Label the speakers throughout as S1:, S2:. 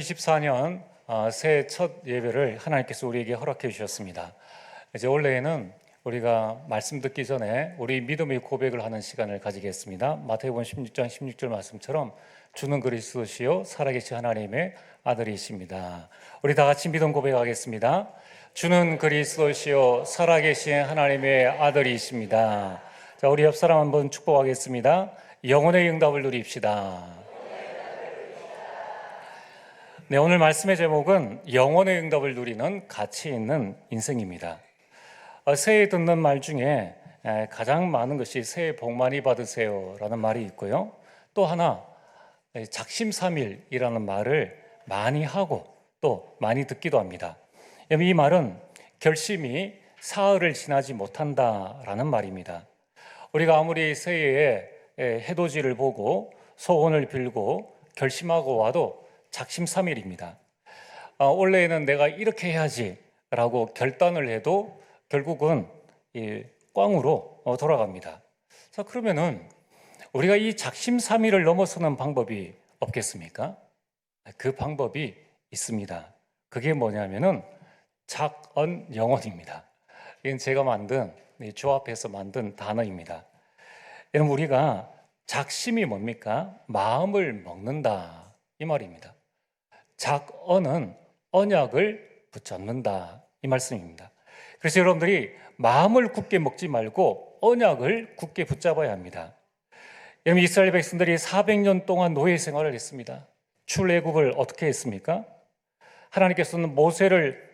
S1: 2024년 새해 첫 예배를 하나님께서 우리에게 허락해 주셨습니다. 이제 원래는 우리가 말씀 듣기 전에 우리 믿음의 고백을 하는 시간을 가지겠습니다. 마태복음 16장 16절 말씀처럼 주는 그리스도시요 살아계신 하나님의 아들이십니다. 우리 다 같이 믿음 고백하겠습니다. 주는 그리스도시요 살아계신 하나님의 아들이십니다. 자, 우리 옆 사람 한번 축복하겠습니다. 영혼의 응답을 누립시다. 네, 오늘 말씀의 제목은 영혼의 응답을 누리는 가치 있는 인생입니다. 새해 듣는 말 중에 가장 많은 것이 새해 복 많이 받으세요 라는 말이 있고요. 또 하나 작심삼일이라는 말을 많이 하고 또 많이 듣기도 합니다. 이 말은 결심이 사흘을 지나지 못한다라는 말입니다. 우리가 아무리 새해에 해돋이를 보고 소원을 빌고 결심하고 와도 작심삼일입니다. 원래는 내가 이렇게 해야지 라고 결단을 해도 결국은 꽝으로 돌아갑니다. 자, 그러면은 우리가 이 작심삼일을 넘어서는 방법이 없겠습니까? 그 방법이 있습니다. 그게 뭐냐면은 작언영언입니다. 이건 제가 만든 조합해서 만든 단어입니다. 여러분, 우리가 작심이 뭡니까? 마음을 먹는다 이 말입니다. 작언은 언약을 붙잡는다 이 말씀입니다. 그래서 여러분들이 마음을 굳게 먹지 말고 언약을 굳게 붙잡아야 합니다. 여러분, 이스라엘 백성들이 400년 동안 노예 생활을 했습니다. 출애굽을 어떻게 했습니까? 하나님께서는 모세를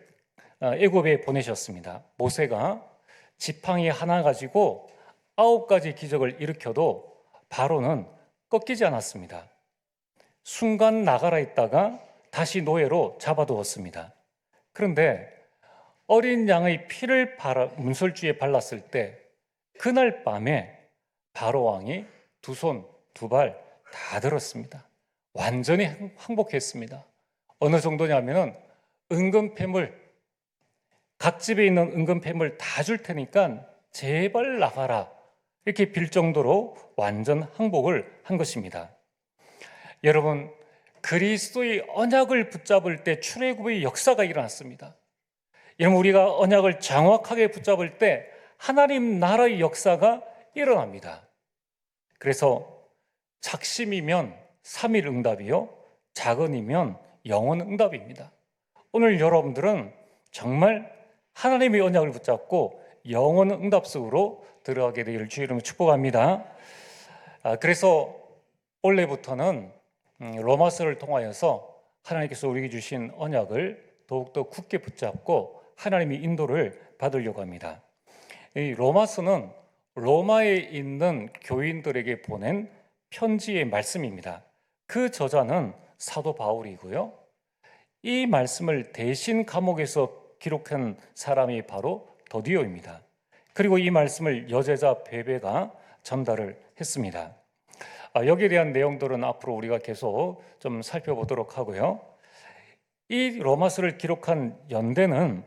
S1: 애굽에 보내셨습니다. 모세가 지팡이 하나 가지고 9가지 기적을 일으켜도 바로는 꺾이지 않았습니다. 순간 나가라 했다가 다시 노예로 잡아두었습니다. 그런데 어린 양의 피를 문설주에 발랐을 때 그날 밤에 바로 왕이 두 손, 두 발 다 들었습니다. 완전히 항복했습니다. 어느 정도냐면은 은근패물, 각 집에 있는 은근패물 다 줄 테니까 제발 나가라 이렇게 빌 정도로 완전 항복을 한 것입니다. 여러분, 그리스도의 언약을 붙잡을 때 출애굽의 역사가 일어났습니다. 여러분, 우리가 언약을 정확하게 붙잡을 때 하나님 나라의 역사가 일어납니다. 그래서 작심이면 삼일 응답이요, 작언이면 영원 응답입니다. 오늘 여러분들은 정말 하나님의 언약을 붙잡고 영원 응답 속으로 들어가게 되기를 주의 이름으로 축복합니다. 그래서 올해부터는 로마서를 통하여서 하나님께서 우리에게 주신 언약을 더욱더 굳게 붙잡고 하나님의 인도를 받으려고 합니다. 이 로마서는 로마에 있는 교인들에게 보낸 편지의 말씀입니다. 그 저자는 사도 바울이고요. 이 말씀을 대신 감옥에서 기록한 사람이 바로 더디오입니다. 그리고 이 말씀을 여제자 베베가 전달을 했습니다. 여기에 대한 내용들은 앞으로 우리가 계속 좀 살펴보도록 하고요. 이 로마서를 기록한 연대는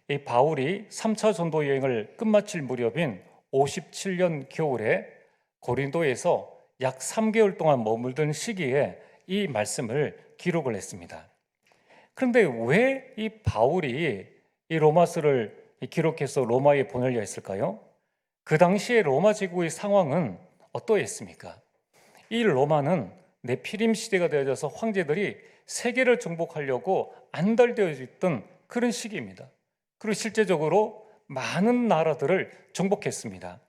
S1: 이 바울이 3차 전도 여행을 끝마칠 무렵인 57년 겨울에 고린도에서 약 3개월 동안 머물던 시기에 이 말씀을 기록을 했습니다. 그런데 왜 이 바울이 이 로마서를 기록해서 로마에 보내려 했을까요? 그 당시에 로마 제국의 상황은 어떠했습니까? 이 로마는 네피림 시대가 되어져서 황제들이 세계를 정복하려고 안달되어 있던 그런 시기입니다. 그리고 실제적으로 많은 나라들을 정복했습니다.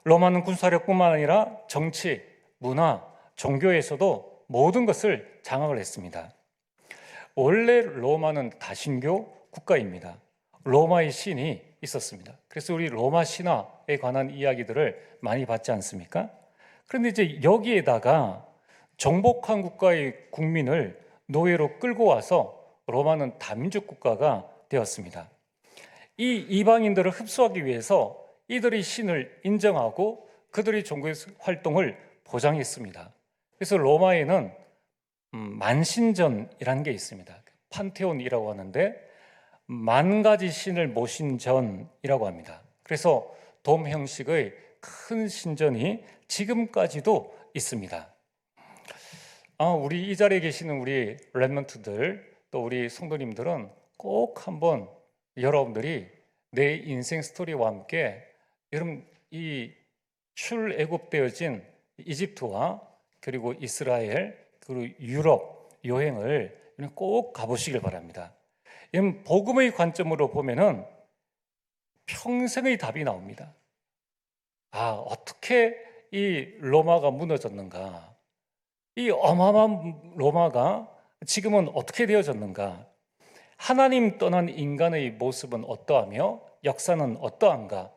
S1: 로마는 군사력뿐만 아니라 정치, 문화, 종교에서도 모든 것을 장악을 했습니다. 원래 로마는 다신교 국가입니다. 로마의 신이 있었습니다. 그래서 우리 로마 신화에 관한 이야기들을 많이 받지 않습니까? 그런데 이제 여기에다가 정복한 국가의 국민을 노예로 끌고 와서 로마는 다민족 국가가 되었습니다. 이 이방인들을 흡수하기 위해서 이들의 신을 인정하고 그들의 종교 활동을 보장했습니다. 그래서 로마에는 만신전이라는 게 있습니다. 판테온이라고 하는데 만 가지 신을 모신 전이라고 합니다. 그래서 돔 형식의 큰 신전이 지금까지도 있습니다. 우리 이 자리에 계시는 우리 랩런트들 또 우리 성도님들은 꼭 한번 여러분들이 내 인생 스토리와 함께 여러분 이 출애굽되어진 이집트와 그리고 이스라엘 그리고 유럽 여행을 꼭 가보시길 바랍니다. 여러분 복음의 관점으로 보면은 평생의 답이 나옵니다. 어떻게 이 로마가 무너졌는가? 이 어마어마한 로마가 지금은 어떻게 되어졌는가? 하나님 떠난 인간의 모습은 어떠하며 역사는 어떠한가?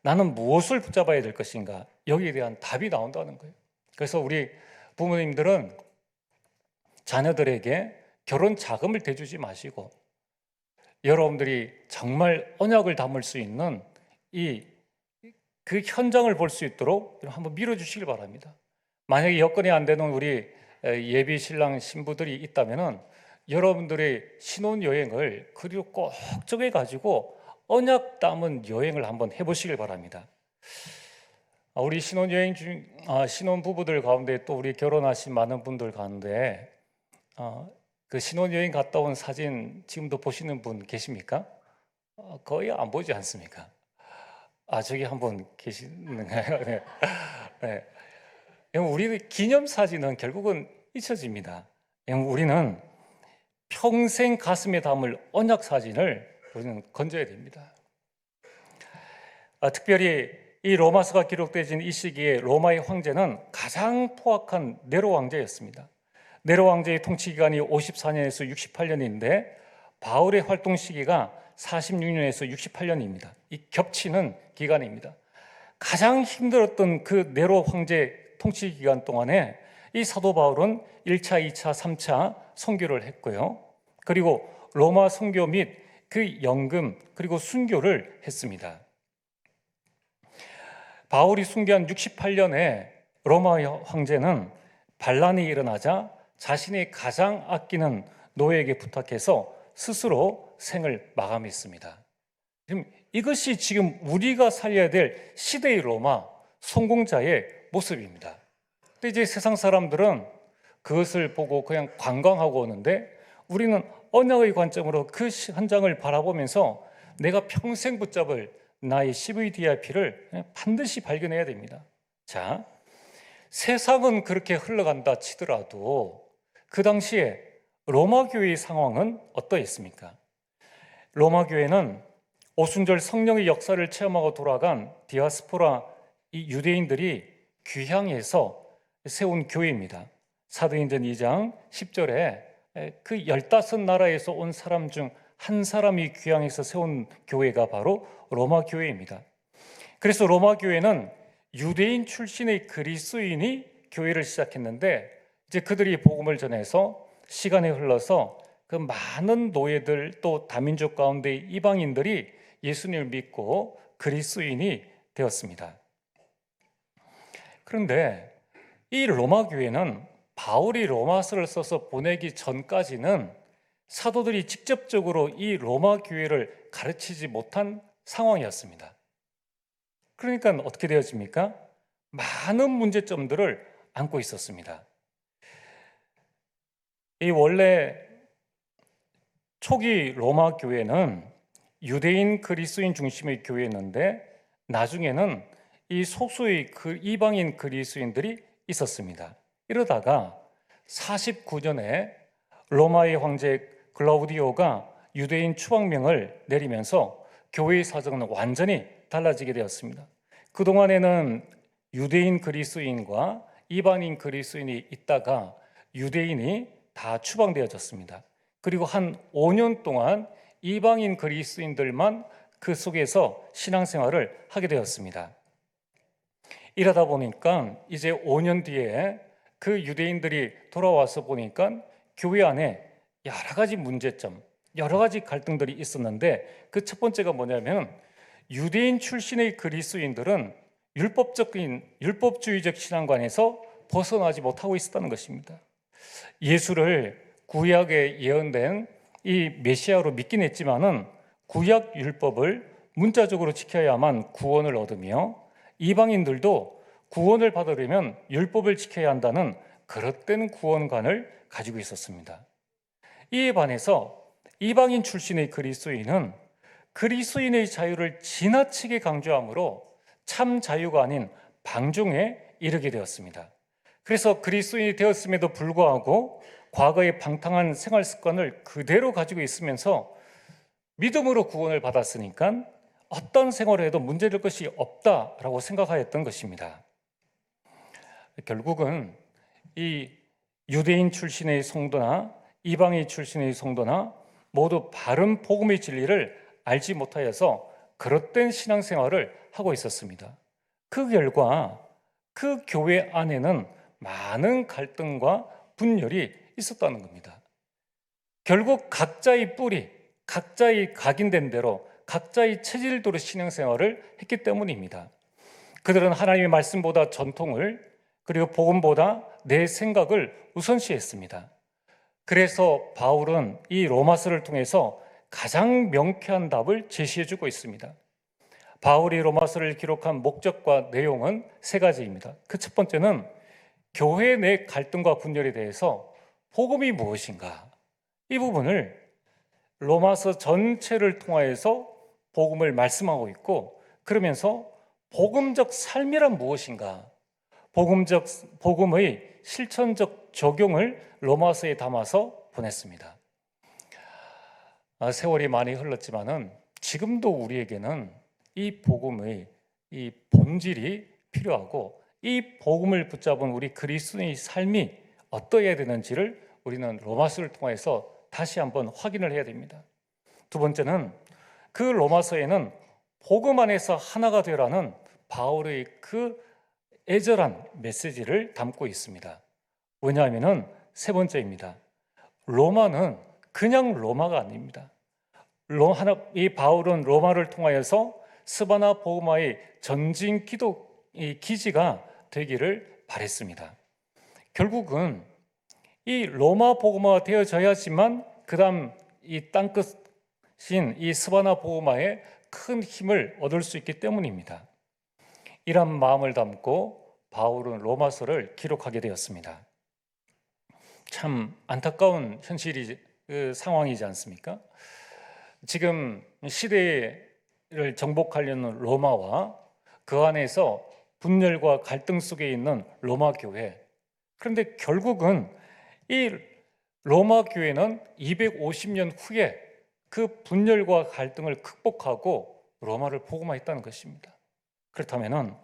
S1: 나는 무엇을 붙잡아야 될 것인가? 여기에 대한 답이 나온다는 거예요. 그래서 우리 부모님들은 자녀들에게 결혼 자금을 대주지 마시고 여러분들이 정말 언약을 담을 수 있는 그 현장을 볼 수 있도록 한번 밀어주시길 바랍니다. 만약에 여건이 안 되는 우리 예비 신랑 신부들이 있다면은 여러분들의 신혼여행을 그리고 꼭 정해가지고 언약 담은 여행을 한번 해보시길 바랍니다. 우리 신혼여행 중 신혼부부들 가운데 또 우리 결혼하신 많은 분들 가운데 그 신혼여행 갔다 온 사진 지금도 보시는 분 계십니까? 거의 안 보지 않습니까? 저기 한 분 계시는가요? 네. 네. 우리 기념사진은 결국은 잊혀집니다. 우리는 평생 가슴에 담을 언약 사진을 우리는 건져야 됩니다. 특별히 이 로마서가 기록되어진 이 시기에 로마의 황제는 가장 포악한 네로 왕제였습니다. 네로 왕제의 통치 기간이 54년에서 68년인데 바울의 활동 시기가 46년에서 68년입니다. 이 겹치는 기간입니다. 가장 힘들었던 그 네로 황제 통치 기간 동안에 이 사도 바울은 1차, 2차, 3차 선교를 했고요. 그리고 로마 선교 및 그 연금 그리고 순교를 했습니다. 바울이 순교한 68년에 로마 황제는 반란이 일어나자 자신이 가장 아끼는 노예에게 부탁해서 스스로 생을 마감했습니다. 이것이 지금 우리가 살려야 될 시대의 로마 성공자의 모습입니다. 근데 이제 세상 사람들은 그것을 보고 그냥 관광하고 오는데 우리는 언약의 관점으로 그 현장을 바라보면서 내가 평생 붙잡을 나의 CVDIP를 반드시 발견해야 됩니다. 자, 세상은 그렇게 흘러간다 치더라도 그 당시에 로마 교회의 상황은 어떠했습니까? 로마 교회는 오순절 성령의 역사를 체험하고 돌아간 디아스포라 이 유대인들이 귀향해서 세운 교회입니다. 사도행전 2장 10절에 그 15나라에서 온 사람 중 한 사람이 귀향해서 세운 교회가 바로 로마 교회입니다. 그래서 로마 교회는 유대인 출신의 그리스도인이 교회를 시작했는데 이제 그들이 복음을 전해서 시간이 흘러서 그 많은 노예들 또 다민족 가운데 이방인들이 예수님을 믿고 그리스도인이 되었습니다. 그런데 이 로마 교회는 바울이 로마서를 써서 보내기 전까지는 사도들이 직접적으로 이 로마 교회를 가르치지 못한 상황이었습니다. 그러니까 어떻게 되어집니까? 많은 문제점들을 안고 있었습니다. 이 원래 초기 로마 교회는 유대인 그리스도인 중심의 교회였는데 나중에는 이 소수의 이방인 그리스도인들이 있었습니다. 이러다가 49년에 로마의 황제 글라우디오가 유대인 추방명을 내리면서 교회의 사정은 완전히 달라지게 되었습니다. 그동안에는 유대인 그리스도인과 이방인 그리스도인이 있다가 유대인이 다 추방되어졌습니다. 그리고 한 5년 동안 이방인 그리스도인들만 그 속에서 신앙생활을 하게 되었습니다. 이러다 보니까 이제 5년 뒤에 그 유대인들이 돌아와서 보니까 교회 안에 여러 가지 문제점, 여러 가지 갈등들이 있었는데 그 첫 번째가 뭐냐면 유대인 출신의 그리스도인들은 율법주의적 신앙관에서 벗어나지 못하고 있었다는 것입니다. 예수를 구약에 예언된 이 메시아로 믿긴 했지만은 구약 율법을 문자적으로 지켜야만 구원을 얻으며 이방인들도 구원을 받으려면 율법을 지켜야 한다는 그릇된 구원관을 가지고 있었습니다. 이에 반해서 이방인 출신의 그리스도인은 그리스도인의 자유를 지나치게 강조함으로 참 자유가 아닌 방종에 이르게 되었습니다. 그래서 그리스도인이 되었음에도 불구하고 과거의 방탕한 생활 습관을 그대로 가지고 있으면서 믿음으로 구원을 받았으니까 어떤 생활을 해도 문제될 것이 없다라고 생각하였던 것입니다. 결국은 이 유대인 출신의 성도나 이방인 출신의 성도나 모두 바른 복음의 진리를 알지 못하여서 그릇된 신앙생활을 하고 있었습니다. 그 결과 그 교회 안에는 많은 갈등과 분열이 있었다는 겁니다. 결국 각자의 뿌리, 각자의 각인된 대로 각자의 체질대로 신앙생활을 했기 때문입니다. 그들은 하나님의 말씀보다 전통을, 그리고 복음보다 내 생각을 우선시했습니다. 그래서 바울은 이 로마서를 통해서 가장 명쾌한 답을 제시해주고 있습니다. 바울이 로마서를 기록한 목적과 내용은 세 가지입니다. 그 첫 번째는 교회 내 갈등과 분열에 대해서 복음이 무엇인가, 이 부분을 로마서 전체를 통하여서 복음을 말씀하고 있고, 그러면서 복음적 삶이란 무엇인가, 복음의 실천적 적용을 로마서에 담아서 보냈습니다. 세월이 많이 흘렀지만은 지금도 우리에게는 이 복음의 이 본질이 필요하고, 이 복음을 붙잡은 우리 그리스도인의 삶이 어떠해야 되는지를 우리는 로마서를 통해서 다시 한번 확인을 해야 됩니다. 두 번째는 그 로마서에는 복음 안에서 하나가 되라는 바울의 그 애절한 메시지를 담고 있습니다. 왜냐하면 세 번째입니다. 로마는 그냥 로마가 아닙니다. 이 바울은 로마를 통하여서 스바나 보그마의 전진 기지가 되기를 바랬습니다. 결국은 이 로마 보그마가 되어져야지만 그 다음 이 땅끝인 이 스바나 보그마에 큰 힘을 얻을 수 있기 때문입니다. 이런 마음을 담고 바울은 로마서를 기록하게 되었습니다. 참 안타까운 상황이지 않습니까? 지금 시대를 정복하려는 로마와 그 안에서 분열과 갈등 속에 있는 로마 교회. 그런데 결국은 이 로마 교회는 250년 후에 그 분열과 갈등을 극복하고 로마를 복음화했다는 것입니다. 그렇다면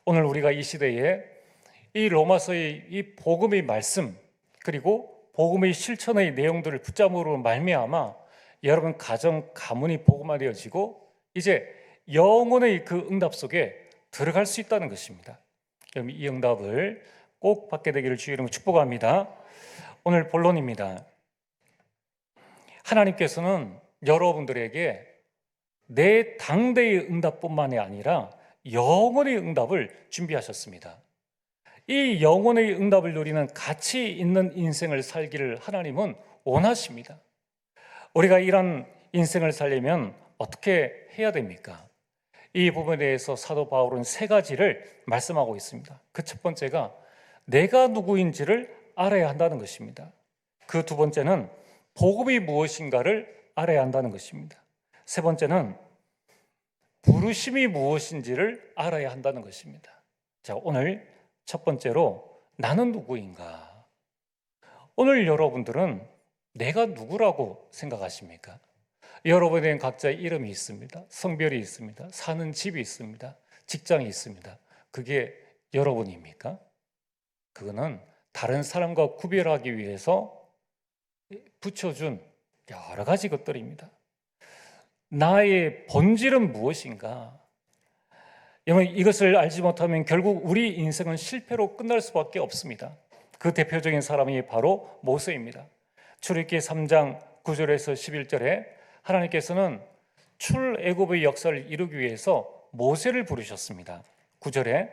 S1: 오늘 우리가 이 시대에 이 로마서의 이 복음의 말씀, 그리고 복음의 실천의 내용들을 붙잡음으로 말미암아 여러분 가정, 가문이 복음화되어지고 이제 영혼의 그 응답 속에 들어갈 수 있다는 것입니다. 그럼 이 응답을 꼭 받게 되기를 주의 이름으로 축복합니다. 오늘 본론입니다. 하나님께서는 여러분들에게 내 당대의 응답뿐만이 아니라 영혼의 응답을 준비하셨습니다. 이 영혼의 응답을 누리는 가치 있는 인생을 살기를 하나님은 원하십니다. 우리가 이런 인생을 살려면 어떻게 해야 됩니까? 이 부분에 대해서 사도 바울은 세 가지를 말씀하고 있습니다. 그 첫 번째가 내가 누구인지를 알아야 한다는 것입니다. 그 두 번째는 복음이 무엇인가를 알아야 한다는 것입니다. 세 번째는 부르심이 무엇인지를 알아야 한다는 것입니다. 자, 오늘 첫 번째로 나는 누구인가? 오늘 여러분들은 내가 누구라고 생각하십니까? 여러분에겐 각자의 이름이 있습니다. 성별이 있습니다. 사는 집이 있습니다. 직장이 있습니다. 그게 여러분입니까? 그거는 다른 사람과 구별하기 위해서 붙여준 여러 가지 것들입니다. 나의 본질은 무엇인가? 이것을 알지 못하면 결국 우리 인생은 실패로 끝날 수밖에 없습니다. 그 대표적인 사람이 바로 모세입니다. 출애굽기 3장 9절에서 11절에 하나님께서는 출애굽의 역사를 이루기 위해서 모세를 부르셨습니다. 9절에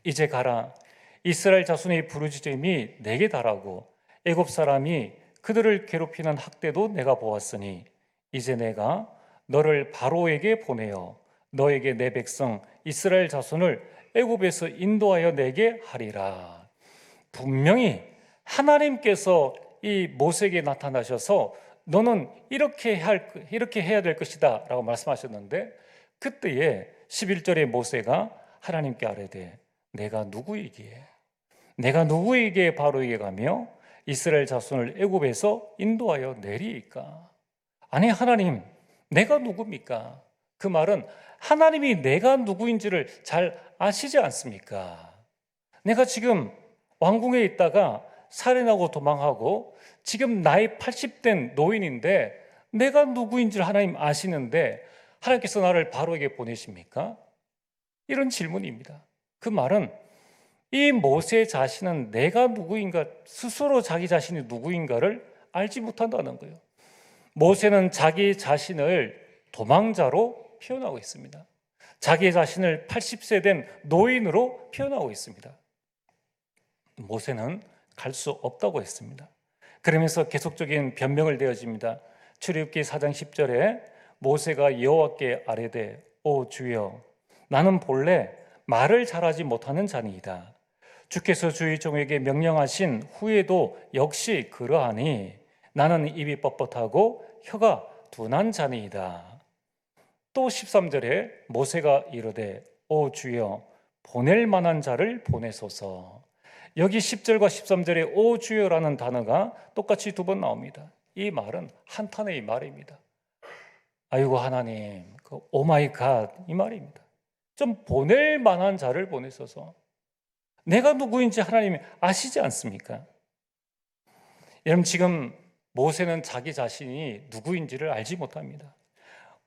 S1: 이제 가라, 이스라엘 자손의 부르짖음이 내게 달하고 애굽 사람이 그들을 괴롭히는 학대도 내가 보았으니 이제 내가 너를 바로에게 보내어 너에게 내 백성 이스라엘 자손을 애굽에서 인도하여 내게 하리라. 분명히 하나님께서 이 모세에게 나타나셔서 너는 이렇게 해야 될 것이다 라고 말씀하셨는데, 그때에 11절에 모세가 하나님께 아뢰되 내가 누구이기에 바로에게 가며 이스라엘 자손을 애굽에서 인도하여 내리이까? 아니 하나님, 내가 누굽니까? 그 말은 하나님이 내가 누구인지를 잘 아시지 않습니까? 내가 지금 왕궁에 있다가 살인하고 도망하고 지금 나이 80된 노인인데 내가 누구인지를 하나님 아시는데 하나님께서 나를 바로에게 보내십니까? 이런 질문입니다. 그 말은 이 모세 자신은 내가 누구인가, 스스로 자기 자신이 누구인가를 알지 못한다는 거예요. 모세는 자기 자신을 도망자로 표현하고 있습니다. 자기 자신을 80세 된 노인으로 표현하고 있습니다. 모세는 갈 수 없다고 했습니다. 그러면서 계속적인 변명을 내어집니다. 출애굽기 4장 10절에 모세가 여호와께 아뢰되 오 주여, 나는 본래 말을 잘하지 못하는 자니이다. 주께서 주의 종에게 명령하신 후에도 역시 그러하니 나는 입이 뻣뻣하고 혀가 둔한 자니이다. 또 13절에 모세가 이르되 오 주여, 보낼 만한 자를 보내소서. 여기 10절과 13절에 오 주여라는 단어가 똑같이 두 번 나옵니다. 이 말은 한탄의 말입니다. 아이고 하나님, 오 마이 갓, 이 말입니다. 좀 보낼 만한 자를 보내소서. 내가 누구인지 하나님이 아시지 않습니까? 여러분, 지금 모세는 자기 자신이 누구인지를 알지 못합니다.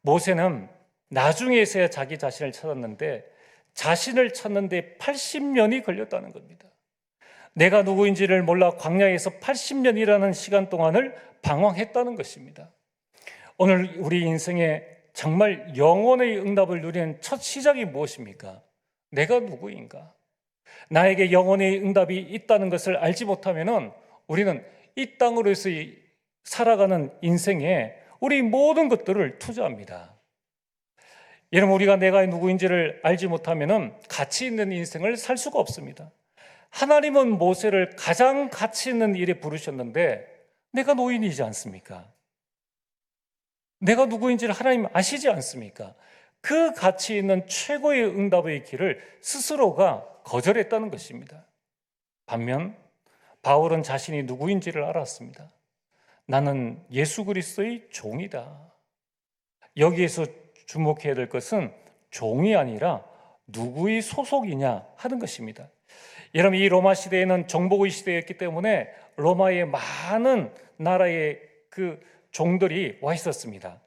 S1: 모세는 나중에서야 자기 자신을 찾았는데 자신을 찾는데 80년이 걸렸다는 겁니다. 내가 누구인지를 몰라 광야에서 80년이라는 시간 동안을 방황했다는 것입니다. 오늘 우리 인생에 정말 영원의 응답을 누리는 첫 시작이 무엇입니까? 내가 누구인가? 나에게 영원의 응답이 있다는 것을 알지 못하면 우리는 이 땅으로서 살아가는 인생에 우리 모든 것들을 투자합니다. 여러분, 우리가 내가 누구인지를 알지 못하면 가치 있는 인생을 살 수가 없습니다. 하나님은 모세를 가장 가치 있는 일에 부르셨는데 내가 노인이지 않습니까? 내가 누구인지를 하나님 아시지 않습니까? 그 가치 있는 최고의 응답의 길을 스스로가 거절했다는 것입니다. 반면 바울은 자신이 누구인지를 알았습니다. 나는 예수 그리스도의 종이다. 여기에서 주목해야 될 것은 종이 아니라 누구의 소속이냐 하는 것입니다. 여러분, 이 로마 시대에는 정복의 시대였기 때문에 로마의 많은 나라의 그 종들이 와 있었습니다.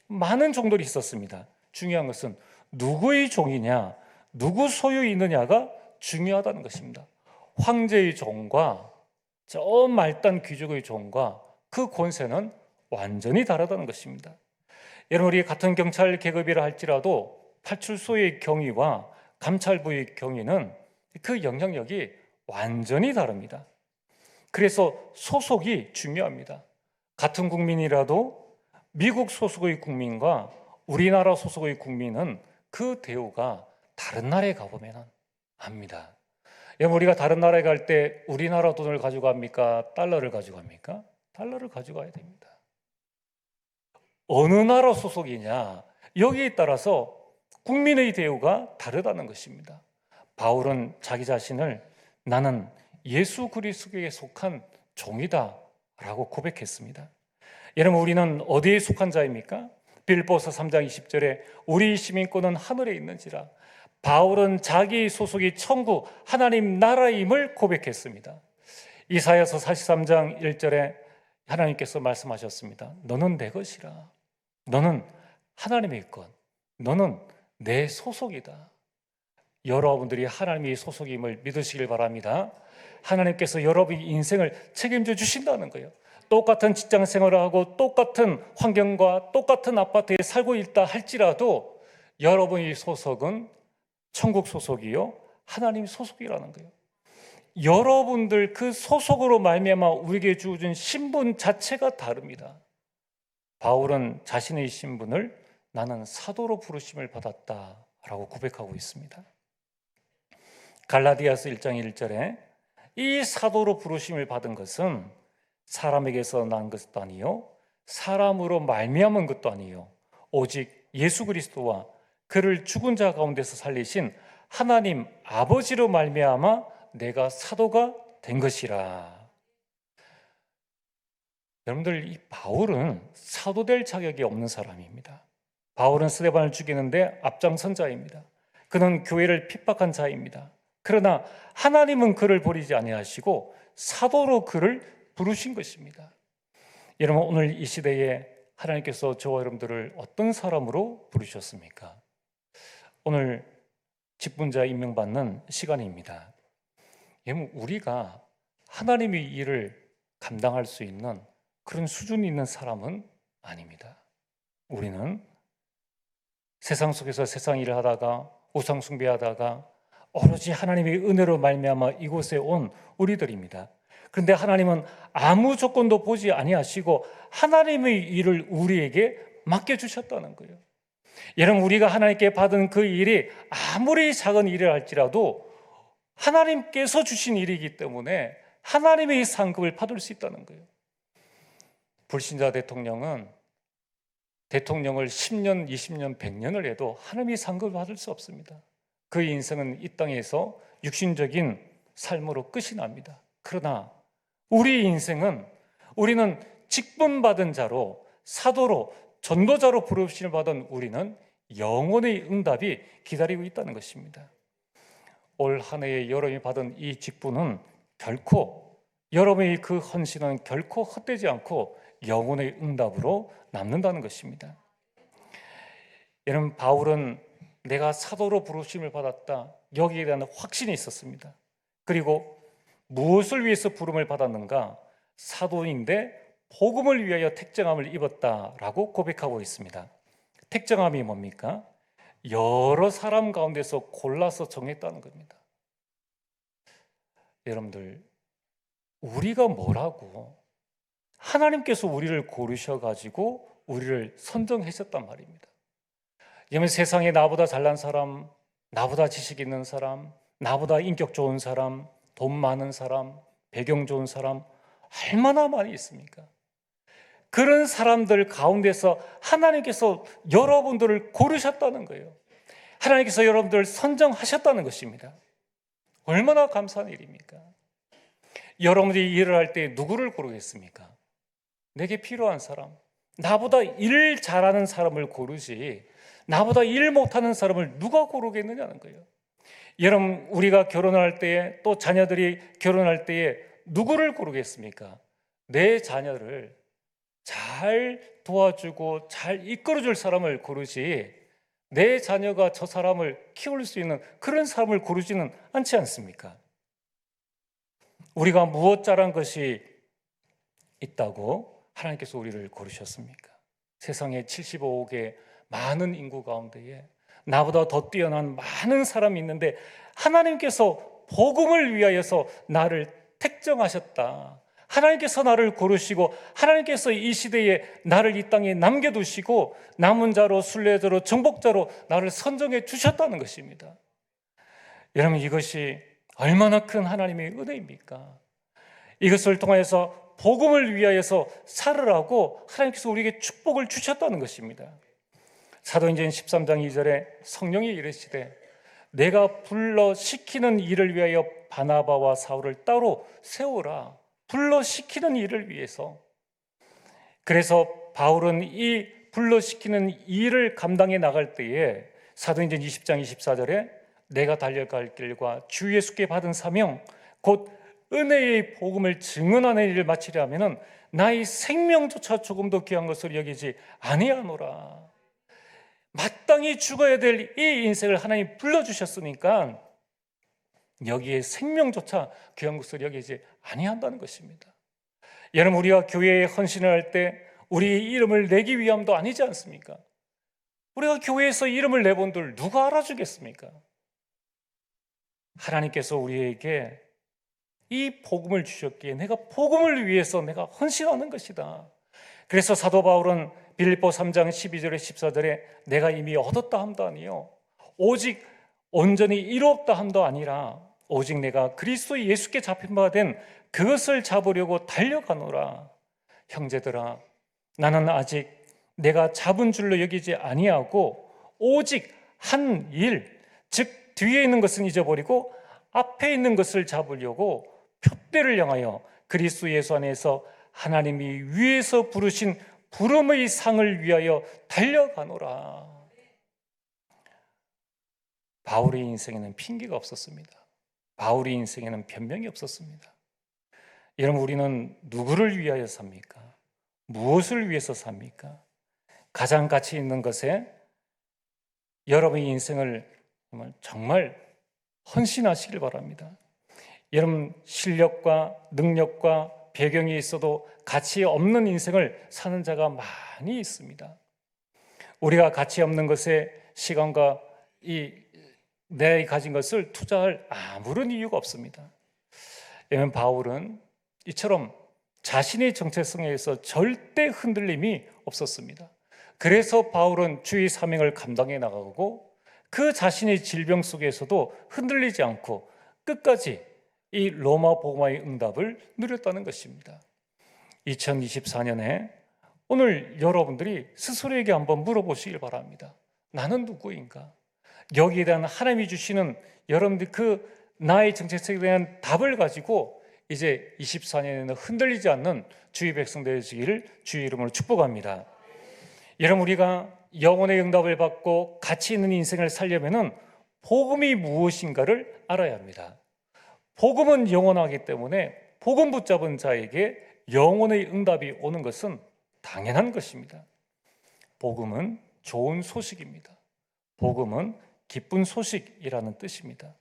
S1: 많은 종들이 있었습니다. 중요한 것은 누구의 종이냐, 누구 소유이 있느냐가 중요하다는 것입니다. 황제의 종과 저 말단 귀족의 종과 그 권세는 완전히 다르다는 것입니다. 여러분, 우리 같은 경찰 계급이라 할지라도 파출소의 경위와 감찰부의 경위는 그 영향력이 완전히 다릅니다. 그래서 소속이 중요합니다. 같은 국민이라도 미국 소속의 국민과 우리나라 소속의 국민은 그 대우가 다른 나라에 가보면 압니다. 여러분, 우리가 다른 나라에 갈 때 우리나라 돈을 가지고 갑니까? 달러를 가지고 갑니까? 달러를 가지고 가야 됩니다. 어느 나라 소속이냐, 여기에 따라서 국민의 대우가 다르다는 것입니다. 바울은 자기 자신을 나는 예수 그리스도에 속한 종이다 라고 고백했습니다. 여러분, 우리는 어디에 속한 자입니까? 빌보서 3장 20절에 우리 시민권은 하늘에 있는지라. 바울은 자기 소속이 천국 하나님 나라임을 고백했습니다. 이사야서 43장 1절에 하나님께서 말씀하셨습니다. 너는 내 것이라. 너는 하나님의 것. 너는 내 소속이다. 여러분들이 하나님의 소속임을 믿으시길 바랍니다. 하나님께서 여러분의 인생을 책임져 주신다는 거예요. 똑같은 직장 생활을 하고 똑같은 환경과 똑같은 아파트에 살고 있다 할지라도 여러분의 소속은 천국 소속이요, 하나님 소속이라는 거예요. 여러분들 그 소속으로 말미암아 우리에게 주어진 신분 자체가 다릅니다. 바울은 자신의 신분을 나는 사도로 부르심을 받았다라고 고백하고 있습니다. 갈라디아서 1장 1절에 이 사도로 부르심을 받은 것은 사람에게서 난 것도 아니요 사람으로 말미암은 것도 아니요 오직 예수 그리스도와 그를 죽은 자 가운데서 살리신 하나님 아버지로 말미암아 내가 사도가 된 것이라. 여러분들, 이 바울은 사도될 자격이 없는 사람입니다. 바울은 스데반을 죽이는데 앞장선 자입니다. 그는 교회를 핍박한 자입니다. 그러나 하나님은 그를 버리지 아니하시고 사도로 그를 부르신 것입니다. 여러분, 오늘 이 시대에 하나님께서 저와 여러분들을 어떤 사람으로 부르셨습니까? 오늘 직분자 임명받는 시간입니다. 여러분, 우리가 하나님의 일을 감당할 수 있는 그런 수준이 있는 사람은 아닙니다. 우리는 세상 속에서 세상 일을 하다가 우상 숭배하다가 오로지 하나님의 은혜로 말미암아 이곳에 온 우리들입니다. 그런데 하나님은 아무 조건도 보지 아니하시고 하나님의 일을 우리에게 맡겨주셨다는 거예요. 여러분, 우리가 하나님께 받은 그 일이 아무리 작은 일을 할지라도 하나님께서 주신 일이기 때문에 하나님의 상급을 받을 수 있다는 거예요. 불신자 대통령은 대통령을 10년, 20년, 100년을 해도 하나님의 상급을 받을 수 없습니다. 그의 인생은 이 땅에서 육신적인 삶으로 끝이 납니다. 그러나 우리 인생은 우리는 직분받은 자로 사도로 전도자로 부르심을 받은 우리는 영혼의 응답이 기다리고 있다는 것입니다. 올 한 해에 여러분이 받은 이 직분은 결코 여러분의 그 헌신은 결코 헛되지 않고 영혼의 응답으로 남는다는 것입니다. 여러분, 바울은 내가 사도로 부르심을 받았다, 여기에 대한 확신이 있었습니다. 그리고 무엇을 위해서 부름을 받았는가? 사도인데 복음을 위하여 택정함을 입었다라고 고백하고 있습니다. 택정함이 뭡니까? 여러 사람 가운데서 골라서 정했다는 겁니다. 여러분들, 우리가 뭐라고? 하나님께서 우리를 고르셔가지고 우리를 선정하셨단 말입니다. 여러분, 세상에 나보다 잘난 사람, 나보다 지식 있는 사람, 나보다 인격 좋은 사람, 돈 많은 사람, 배경 좋은 사람 얼마나 많이 있습니까? 그런 사람들 가운데서 하나님께서 여러분들을 고르셨다는 거예요. 하나님께서 여러분들을 선정하셨다는 것입니다. 얼마나 감사한 일입니까? 여러분들이 일을 할 때 누구를 고르겠습니까? 내게 필요한 사람, 나보다 일 잘하는 사람을 고르지 나보다 일 못하는 사람을 누가 고르겠느냐는 거예요. 여러분, 우리가 결혼할 때에 또 자녀들이 결혼할 때에 누구를 고르겠습니까? 내 자녀를 잘 도와주고 잘 이끌어줄 사람을 고르지 내 자녀가 저 사람을 키울 수 있는 그런 사람을 고르지는 않지 않습니까? 우리가 무엇 잘한 것이 있다고 하나님께서 우리를 고르셨습니까? 세상에 75억의 많은 인구 가운데에 나보다 더 뛰어난 많은 사람이 있는데 하나님께서 복음을 위하여서 나를 택정하셨다. 하나님께서 나를 고르시고 하나님께서 이 시대에 나를 이 땅에 남겨두시고 남은 자로 순례자로 정복자로 나를 선정해 주셨다는 것입니다. 여러분, 이것이 얼마나 큰 하나님의 은혜입니까? 이것을 통해서 복음을 위하여서 살으라고 하나님께서 우리에게 축복을 주셨다는 것입니다. 사도행전 13장 2절에 성령이 이르시되 내가 불러 시키는 일을 위하여 바나바와 사울을 따로 세우라. 불러 시키는 일을 위해서. 그래서 바울은 이 불러 시키는 일을 감당해 나갈 때에 사도행전 20장 24절에 내가 달려갈 길과 주 예수께 받은 사명 곧 은혜의 복음을 증언하는 일을 마치려면 나의 생명조차 조금도 귀한 것을 여기지 아니하노라. 마땅히 죽어야 될 이 인생을 하나님 불러주셨으니까 여기에 생명조차 귀한 것을 여기지 아니한다는 것입니다. 여러분, 우리가 교회에 헌신을 할 때 우리의 이름을 내기 위함도 아니지 않습니까? 우리가 교회에서 이름을 내본들 누가 알아주겠습니까? 하나님께서 우리에게 이 복음을 주셨기에 내가 복음을 위해서 내가 헌신하는 것이다. 그래서 사도 바울은 빌립보 3장 12절에 14절에 내가 이미 얻었다 함도 아니요 오직 온전히 이루었다 함도 아니라 오직 내가 그리스도 예수께 잡힌 바 된 그것을 잡으려고 달려가노라. 형제들아, 나는 아직 내가 잡은 줄로 여기지 아니하고 오직 한 일, 즉 뒤에 있는 것은 잊어버리고 앞에 있는 것을 잡으려고 표대를 향하여 그리스도 예수 안에서 하나님이 위에서 부르신 부름의 상을 위하여 달려가노라. 바울의 인생에는 핑계가 없었습니다. 바울의 인생에는 변명이 없었습니다. 여러분, 우리는 누구를 위하여 삽니까? 무엇을 위해서 삽니까? 가장 가치 있는 것에 여러분의 인생을 정말 헌신하시길 바랍니다. 여러분, 실력과 능력과 배경이 있어도 가치 없는 인생을 사는 자가 많이 있습니다. 우리가 가치 없는 것에 시간과 내 가진 것을 투자할 아무런 이유가 없습니다. 왜냐하면 바울은 이처럼 자신의 정체성에 의해서 절대 흔들림이 없었습니다. 그래서 바울은 주의 사명을 감당해 나가고 그 자신의 질병 속에서도 흔들리지 않고 끝까지 이 로마 복음화의 응답을 누렸다는 것입니다. 2024년에 오늘 여러분들이 스스로에게 한번 물어보시길 바랍니다. 나는 누구인가? 여기에 대한 하나님이 주시는 여러분들 그 나의 정체성에 대한 답을 가지고 이제 24년에는 흔들리지 않는 주의 백성 되시기를 주의 이름으로 축복합니다. 여러분, 우리가 영혼의 응답을 받고 가치 있는 인생을 살려면은 복음이 무엇인가를 알아야 합니다. 복음은 영원하기 때문에 복음 붙잡은 자에게 영혼의 응답이 오는 것은 당연한 것입니다. 복음은 좋은 소식입니다. 복음은 기쁜 소식이라는 뜻입니다.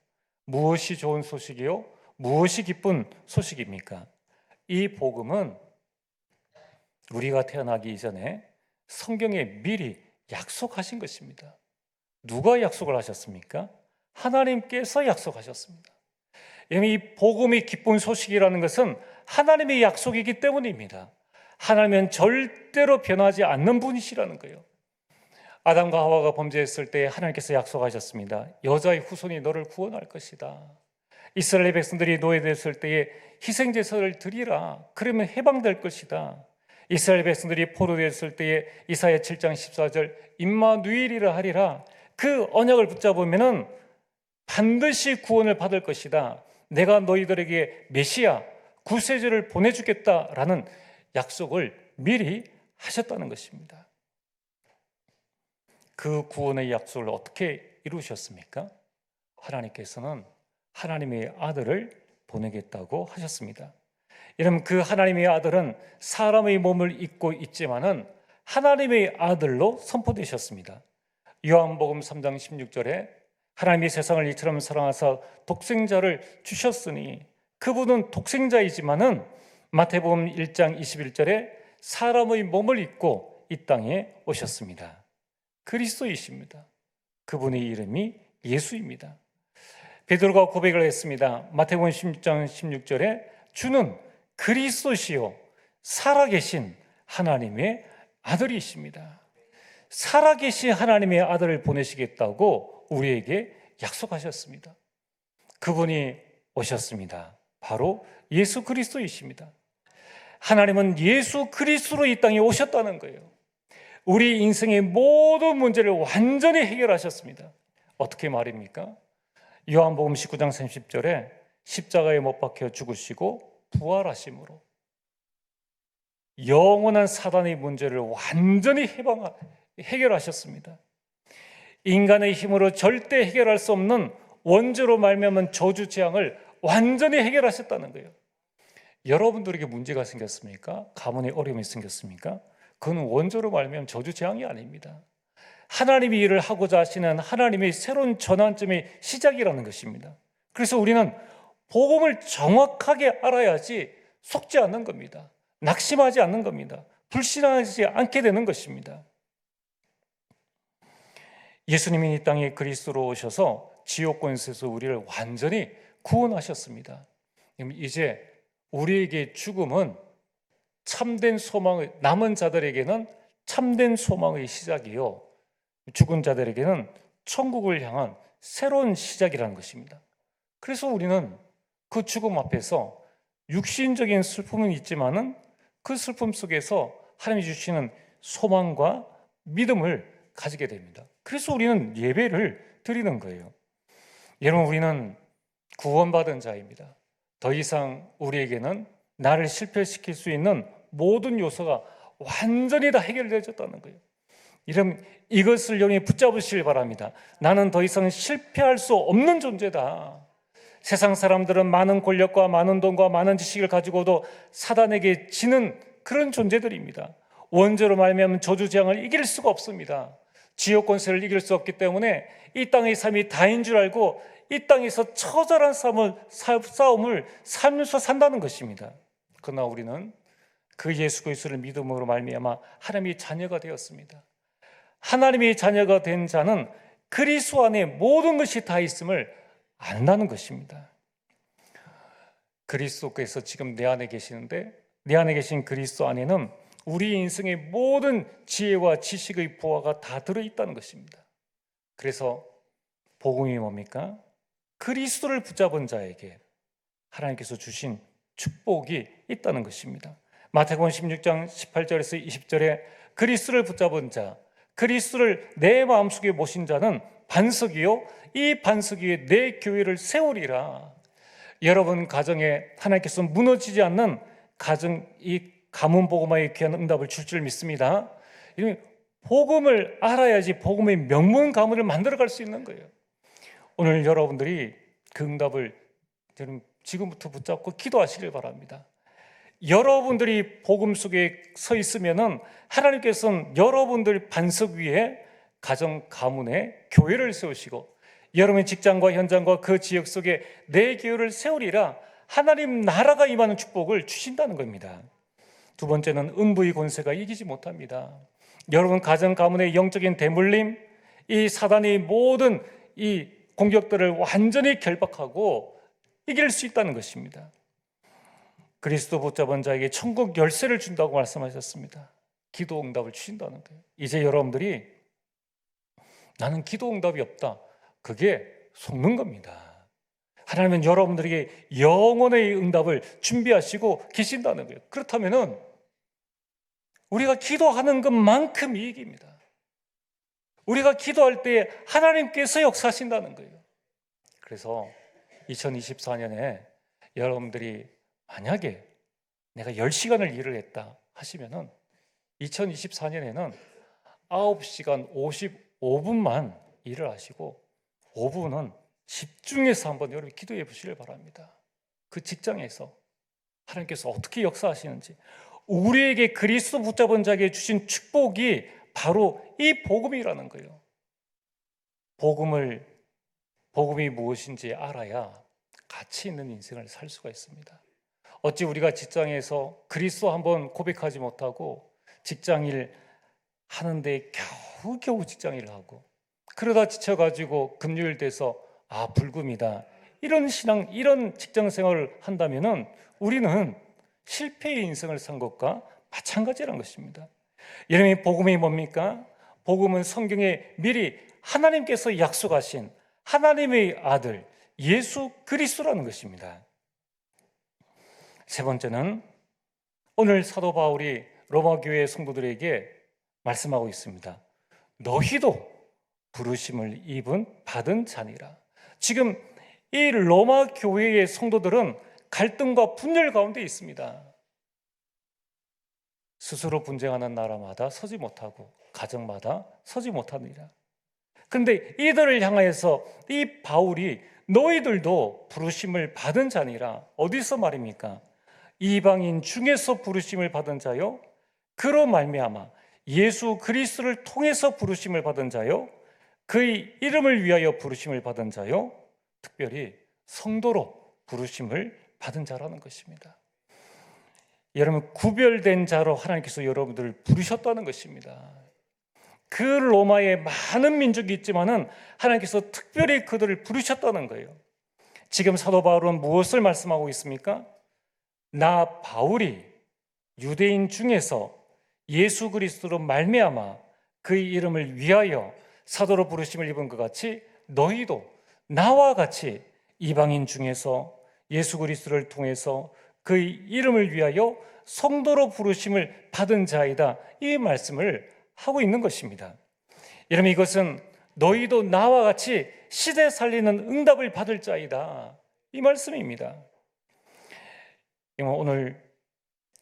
S1: 무엇이 좋은 소식이요? 무엇이 기쁜 소식입니까? 이 복음은 우리가 태어나기 이전에 성경에 미리 약속하신 것입니다. 누가 약속을 하셨습니까? 하나님께서 약속하셨습니다. 이 복음이 기쁜 소식이라는 것은 하나님의 약속이기 때문입니다. 하나님은 절대로 변하지 않는 분이시라는 거예요. 아담과 하와가 범죄했을 때 하나님께서 약속하셨습니다. 여자의 후손이 너를 구원할 것이다. 이스라엘 백성들이 노예됐을 때에 희생제사를 드리라. 그러면 해방될 것이다. 이스라엘 백성들이 포로됐을 때에 이사야 7장 14절 임마누엘이라 하리라. 그 언약을 붙잡으면은 반드시 구원을 받을 것이다. 내가 너희들에게 메시아 구세주를 보내주겠다라는 약속을 미리 하셨다는 것입니다. 그 구원의 약속을 어떻게 이루셨습니까? 하나님께서는 하나님의 아들을 보내겠다고 하셨습니다. 여러분, 그 하나님의 아들은 사람의 몸을 입고 있지만은 하나님의 아들로 선포되셨습니다. 요한복음 3장 16절에 하나님이 세상을 이처럼 사랑하사 독생자를 주셨으니, 그분은 독생자이지만은 마태복음 1장 21절에 사람의 몸을 입고 이 땅에 오셨습니다. 그리스도이십니다. 그분의 이름이 예수입니다. 베드로가 고백을 했습니다. 마태복음 16장 16절에 주는 그리스도시요 살아계신 하나님의 아들이십니다. 살아계신 하나님의 아들을 보내시겠다고 우리에게 약속하셨습니다. 그분이 오셨습니다. 바로 예수 그리스도이십니다. 하나님은 예수 그리스도로 이 땅에 오셨다는 거예요. 우리 인생의 모든 문제를 완전히 해결하셨습니다. 어떻게 말입니까? 요한복음 19장 30절에 십자가에 못 박혀 죽으시고 부활하심으로 영원한 사단의 문제를 완전히 해결하셨습니다. 인간의 힘으로 절대 해결할 수 없는 원죄로 말미암은 저주 재앙을 완전히 해결하셨다는 거예요. 여러분들에게 문제가 생겼습니까? 가문에 어려움이 생겼습니까? 그건 원죄로 말미암은 저주 재앙이 아닙니다. 하나님이 일을 하고자 하시는 하나님의 새로운 전환점의 시작이라는 것입니다. 그래서 우리는 복음을 정확하게 알아야지 속지 않는 겁니다. 낙심하지 않는 겁니다. 불신하지 않게 되는 것입니다. 예수님이 이 땅에 그리스도로 오셔서 지옥권에서 우리를 완전히 구원하셨습니다. 이제 우리에게 죽음은 참된 소망의, 남은 자들에게는 참된 소망의 시작이요, 죽은 자들에게는 천국을 향한 새로운 시작이라는 것입니다. 그래서 우리는 그 죽음 앞에서 육신적인 슬픔은 있지만은 그 슬픔 속에서 하나님이 주시는 소망과 믿음을 가지게 됩니다. 그래서 우리는 예배를 드리는 거예요. 여러분, 우리는 구원받은 자입니다. 더 이상 우리에게는 나를 실패시킬 수 있는 모든 요소가 완전히 다 해결되어졌다는 거예요. 이것을 여러분이 붙잡으시길 바랍니다. 나는 더 이상 실패할 수 없는 존재다. 세상 사람들은 많은 권력과 많은 돈과 많은 지식을 가지고도 사단에게 지는 그런 존재들입니다. 원죄로 말미암은 저주재앙을 이길 수가 없습니다. 지옥 권세를 이길 수 없기 때문에 이 땅의 삶이 다인 줄 알고 이 땅에서 처절한 싸움을 살면서 산다는 것입니다. 그러나 우리는 그 예수 그리스도를 믿음으로 말미암아 하나님의 자녀가 되었습니다. 하나님의 자녀가 된 자는 그리스도 안에 모든 것이 다 있음을 안다는 것입니다. 그리스도께서 지금 내 안에 계시는데, 내 안에 계신 그리스도 안에는 우리 인생의 모든 지혜와 지식의 보화가 다 들어있다는 것입니다. 그래서 복음이 뭡니까? 그리스도를 붙잡은 자에게 하나님께서 주신 축복이 있다는 것입니다. 마태복음 16장 18절에서 20절에 그리스도를 붙잡은 자, 그리스도를 내 마음속에 모신 자는 반석이요 이 반석 위에 내 교회를 세우리라. 여러분 가정에 하나님께서 무너지지 않는 가정, 이 가문 복음화의 귀한 응답을 줄 줄 믿습니다. 복음을 알아야지 복음의 명문 가문을 만들어갈 수 있는 거예요. 오늘 여러분들이 그 응답을 지금부터 붙잡고 기도하시길 바랍니다. 여러분들이 복음 속에 서 있으면은 하나님께서는 여러분들 반석 위에 가정 가문에 교회를 세우시고 여러분의 직장과 현장과 그 지역 속에 내 교회를 세우리라. 하나님 나라가 임하는 축복을 주신다는 겁니다. 두 번째는 음부의 권세가 이기지 못합니다. 여러분 가정 가문의 영적인 대물림, 이 사단의 모든 이 공격들을 완전히 결박하고 이길 수 있다는 것입니다. 그리스도 붙잡은 자에게 천국 열쇠를 준다고 말씀하셨습니다. 기도 응답을 주신다는 거예요. 이제 여러분들이 나는 기도 응답이 없다, 그게 속는 겁니다. 하나님은 여러분들에게 영원의 응답을 준비하시고 계신다는 거예요. 그렇다면은 우리가 기도하는 것만큼 이익입니다. 우리가 기도할 때 하나님께서 역사하신다는 거예요. 그래서 2024년에 여러분들이 만약에 내가 10시간을 일을 했다 하시면은 2024년에는 9시간 55분만 일을 하시고 5분은 집중해서 한번 여러분 기도해 보시길 바랍니다. 그 직장에서 하나님께서 어떻게 역사하시는지, 우리에게 그리스도 붙잡은 자에게 주신 축복이 바로 이 복음이라는 거예요. 복음이 무엇인지 알아야 가치 있는 인생을 살 수가 있습니다. 어찌 우리가 직장에서 그리스도 한번 고백하지 못하고 직장일 하는데 겨우겨우 직장일을 하고 그러다 지쳐가지고 금요일 돼서 불금이다, 이런 신앙, 이런 직장 생활을 한다면은 우리는 실패의 인생을 산 것과 마찬가지라는 것입니다. 여러분, 복음이 뭡니까? 복음은 성경에 미리 하나님께서 약속하신 하나님의 아들 예수 그리스도라는 것입니다. 세 번째는 오늘 사도 바울이 로마 교회 성도들에게 말씀하고 있습니다. 너희도 부르심을 받은 자니라. 지금 이 로마 교회의 성도들은 갈등과 분열 가운데 있습니다. 스스로 분쟁하는 나라마다 서지 못하고 가정마다 서지 못하느니라. 그런데 이들을 향하여서 이 바울이 너희들도 부르심을 받은 자니라. 어디서 말입니까? 이방인 중에서 부르심을 받은 자요, 그로 말미암아 예수 그리스도를 통해서 부르심을 받은 자요, 그의 이름을 위하여 부르심을 받은 자요, 특별히 성도로 부르심을 받은 자라는 것입니다. 여러분, 구별된 자로 하나님께서 여러분들을 부르셨다는 것입니다. 그 로마에 많은 민족이 있지만은 하나님께서 특별히 그들을 부르셨다는 거예요. 지금 사도 바울은 무엇을 말씀하고 있습니까? 나 바울이 유대인 중에서 예수 그리스도로 말미암아 그의 이름을 위하여 사도로 부르심을 입은 것 같이 너희도 나와 같이 이방인 중에서 예수 그리스도를 통해서 그 이름을 위하여 성도로 부르심을 받은 자이다, 이 말씀을 하고 있는 것입니다. 여러분, 이것은 너희도 나와 같이 시대 살리는 응답을 받을 자이다, 이 말씀입니다. 오늘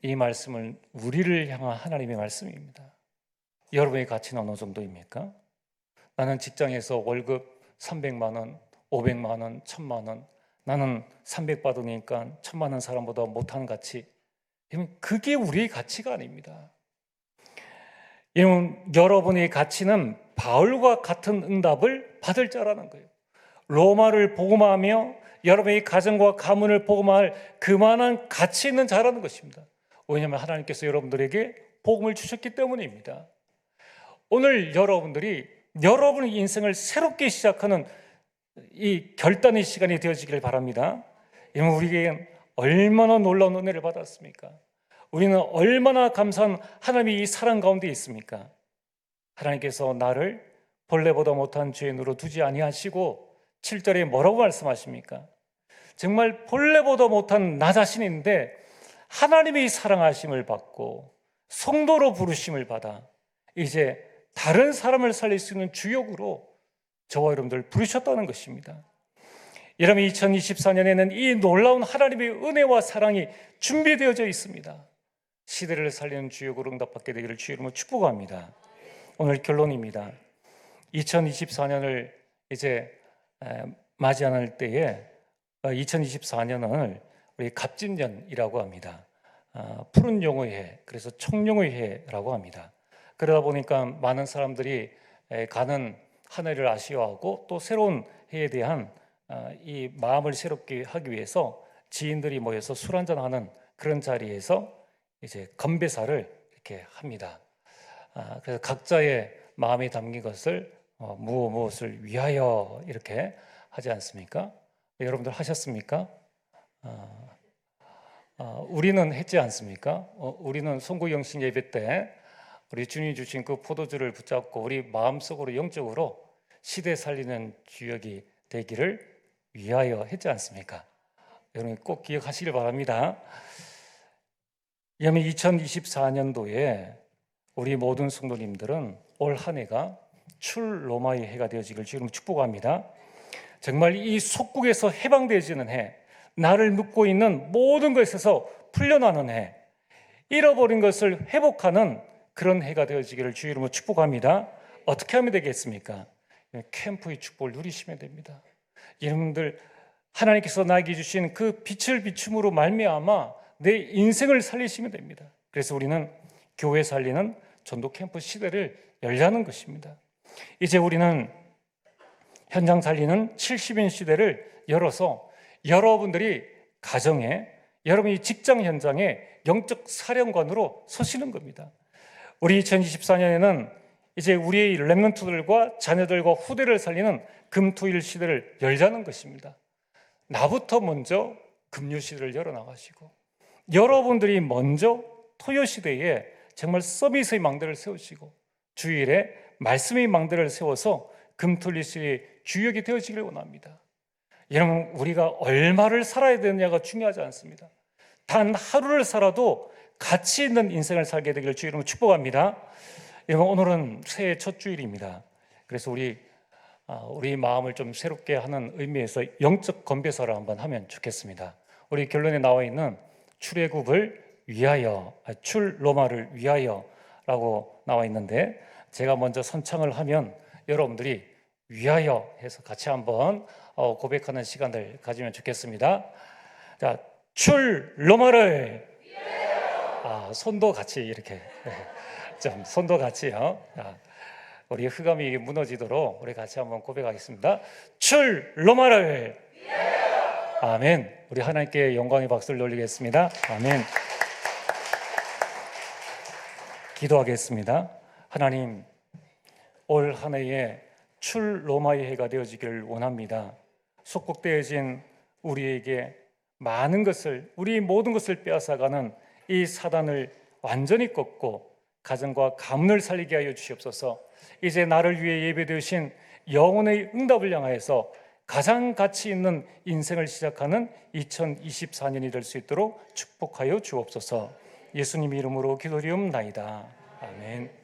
S1: 이 말씀은 우리를 향한 하나님의 말씀입니다. 여러분의 가치는 어느 정도입니까? 나는 직장에서 월급 300만 원, 500만 원, 1000만 원, 나는 300 받으니까 1000만 원 사람보다 못한 가치, 그게 우리의 가치가 아닙니다. 여러분의 가치는 바울과 같은 응답을 받을 자라는 거예요. 로마를 복음하며 여러분의 가정과 가문을 복음할 그만한 가치 있는 자라는 것입니다. 왜냐하면 하나님께서 여러분들에게 복음을 주셨기 때문입니다. 오늘 여러분들이 여러분의 인생을 새롭게 시작하는 이 결단의 시간이 되어지기를 바랍니다. 여러분, 우리에게 얼마나 놀라운 은혜를 받았습니까? 우리는 얼마나 감사한 하나님의 이 사랑 가운데 있습니까? 하나님께서 나를 벌레보다 못한 죄인으로 두지 아니하시고 7절에 뭐라고 말씀하십니까? 정말 벌레보다 못한 나 자신인데 하나님의 사랑하심을 받고 성도로 부르심을 받아 이제 다른 사람을 살릴 수 있는 주역으로 저와 여러분들 부르셨다는 것입니다. 여러분, 2024년에는 이 놀라운 하나님의 은혜와 사랑이 준비되어져 있습니다. 시대를 살리는 주역으로 응답받게 되기를 주의 이름으로 축복합니다. 오늘 결론입니다. 2024년을 이제 맞이하는 때에 2024년을 우리 갑진년이라고 합니다. 푸른 용의 해, 그래서 청룡의 해라고 합니다. 그러다 보니까 많은 사람들이 가는 한 해를 아쉬워하고 또 새로운 해에 대한 이 마음을 새롭게 하기 위해서 지인들이 모여서 술 한잔하는 그런 자리에서 이제 건배사를 이렇게 합니다. 그래서 각자의 마음에 담긴 것을 무엇을 위하여 이렇게 하지 않습니까? 여러분들 하셨습니까? 우리는 했지 않습니까? 우리는 송구영신 예배 때 우리 주님이 주신 그 포도주를 붙잡고 우리 마음속으로 영적으로 시대 살리는 주역이 되기를 위하여 했지 않습니까? 여러분 꼭 기억하시길 바랍니다. 여러분, 2024년도에 우리 모든 성도님들은 올 한 해가 출 로마의 해가 되어지길 지금 축복합니다. 정말 이 속국에서 해방되어지는 해, 나를 묶고 있는 모든 것에서 풀려나는 해, 잃어버린 것을 회복하는 그런 해가 되어지기를 주의 이름으로 축복합니다. 어떻게 하면 되겠습니까? 캠프의 축복을 누리시면 됩니다. 여러분들, 하나님께서 나에게 주신 그 빛을 비춤으로 말미암아 내 인생을 살리시면 됩니다. 그래서 우리는 교회 살리는 전도 캠프 시대를 열자는 것입니다. 이제 우리는 현장 살리는 70인 시대를 열어서 여러분들이 가정에, 여러분이 직장 현장에 영적 사령관으로 서시는 겁니다. 우리 2024년에는 이제 우리의 렘넌트들과 자녀들과 후대를 살리는 금토일 시대를 열자는 것입니다. 나부터 먼저 금요 시대를 열어나가시고 여러분들이 먼저 토요 시대에 정말 서비스의 망대를 세우시고 주일에 말씀의 망대를 세워서 금토일 시대의 주역이 되어지기를 원합니다. 여러분, 우리가 얼마를 살아야 되느냐가 중요하지 않습니다. 단 하루를 살아도 가치 있는 인생을 살게 되기를 주의 이름으로 축복합니다. 여러분, 오늘은 새해 첫 주일입니다. 그래서 우리 마음을 좀 새롭게 하는 의미에서 영적 건배사를 한번 하면 좋겠습니다. 우리 결론에 나와 있는 출애굽을 위하여, 출 로마를 위하여라고 나와 있는데 제가 먼저 선창을 하면 여러분들이 위하여 해서 같이 한번 고백하는 시간을 가지면 좋겠습니다. 자, 출 로마를 위하여. 손도 같이 이렇게 좀 손도 같이요. 우리 흑암이 무너지도록 우리 같이 한번 고백하겠습니다. 출 로마를 위하여. 아멘. 우리 하나님께 영광의 박수를 올리겠습니다. 아멘. 기도하겠습니다. 하나님, 올 한 해에 출 로마의 해가 되어지기를 원합니다. 속국되어진 우리에게 많은 것을, 우리 모든 것을 빼앗아가는 이 사단을 완전히 꺾고 가정과 가문을 살리게 하여 주시옵소서. 이제 나를 위해 예배되신 영혼의 응답을 향하여서 가장 가치 있는 인생을 시작하는 2024년이 될 수 있도록 축복하여 주옵소서. 예수님 이름으로 기도리옵나이다. 아멘.